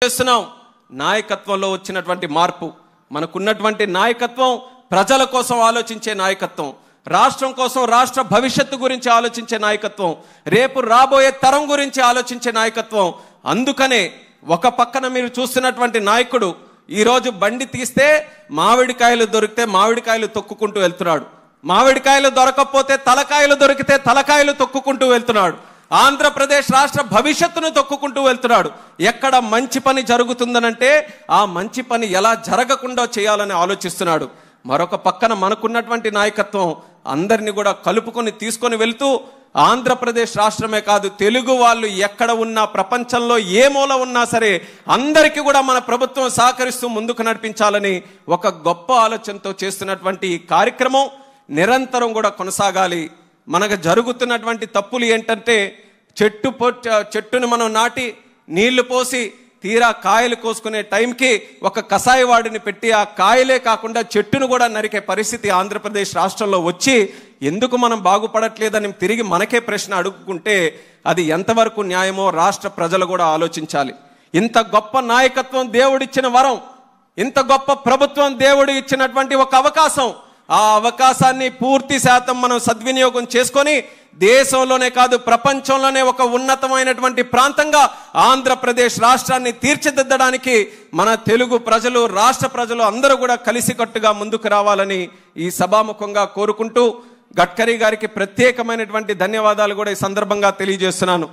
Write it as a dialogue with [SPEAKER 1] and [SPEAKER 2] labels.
[SPEAKER 1] చేస్తున్నాం. నాయకత్వంలో వచ్చినటువంటి మార్పు, మనకున్నటువంటి నాయకత్వం ప్రజల కోసం ఆలోచించే నాయకత్వం, రాష్ట్రం కోసం, రాష్ట్ర భవిష్యత్తు గురించి ఆలోచించే నాయకత్వం, రేపు రాబోయే తరం గురించి ఆలోచించే నాయకత్వం. అందుకనే ఒక పక్కన మీరు చూస్తున్నటువంటి నాయకుడు ఈరోజు బండి తీస్తే మామిడికాయలు దొరికితే మామిడికాయలు తొక్కుకుంటూ వెళ్తున్నాడు, మామిడికాయలు దొరకకపోతే తలకాయలు దొరికితే తలకాయలు తొక్కుకుంటూ వెళ్తున్నాడు, ఆంధ్రప్రదేశ్ రాష్ట్ర భవిష్యత్తును తొక్కుకుంటూ వెళ్తున్నాడు. ఎక్కడ మంచి పని జరుగుతుందనంటే ఆ మంచి పని ఎలా జరగకుండా చేయాలని ఆలోచిస్తున్నాడు. మరొక పక్కన మనకున్నటువంటి నాయకత్వం అందరినీ కూడా కలుపుకొని తీసుకొని వెళ్తూ ఆంధ్రప్రదేశ్ రాష్ట్రమే కాదు, తెలుగు వాళ్ళు ఎక్కడ ఉన్నా, ప్రపంచంలో ఏ మూల ఉన్నా సరే అందరికీ కూడా మన ప్రభుత్వం సహకరిస్తూ ముందుకు నడిపించాలని ఒక గొప్ప ఆలోచనతో చేస్తున్నటువంటి ఈ కార్యక్రమం నిరంతరం కూడా కొనసాగాలి. మనకు జరుగుతున్నటువంటి తప్పులు ఏంటంటే చెట్టుని మనం నాటి నీళ్లు పోసి తీరా కాయలు కోసుకునే టైంకి ఒక కసాయివాడిని పెట్టి ఆ కాయలే కాకుండా చెట్టును కూడా నరికే పరిస్థితి ఆంధ్రప్రదేశ్ రాష్ట్రంలో వచ్చి ఎందుకు మనం బాగుపడట్లేదని తిరిగి మనకే ప్రశ్న అడుగుకుంటే అది ఎంతవరకు న్యాయమో రాష్ట్ర ప్రజలు కూడా ఆలోచించాలి. ఇంత గొప్ప నాయకత్వం దేవుడిచ్చిన వరం, ఇంత గొప్ప ప్రభుత్వం దేవుడు ఇచ్చినటువంటి ఒక అవకాశం, ఆ అవకాశాన్ని పూర్తి శాతం మనం సద్వినియోగం చేసుకొని దేశంలోనే కాదు ప్రపంచంలోనే ఒక ఉన్నతమైనటువంటి ప్రాంతంగా ఆంధ్రప్రదేశ్ రాష్ట్రాన్ని తీర్చిదిద్దడానికి మన తెలుగు ప్రజలు, రాష్ట్ర ప్రజలు అందరూ కూడా కలిసికట్టుగా ముందుకు రావాలని ఈ సభాముఖంగా కోరుకుంటూ గడ్కరీ గారికి ప్రత్యేకమైనటువంటి ధన్యవాదాలు కూడా ఈ సందర్భంగా తెలియజేస్తున్నాను.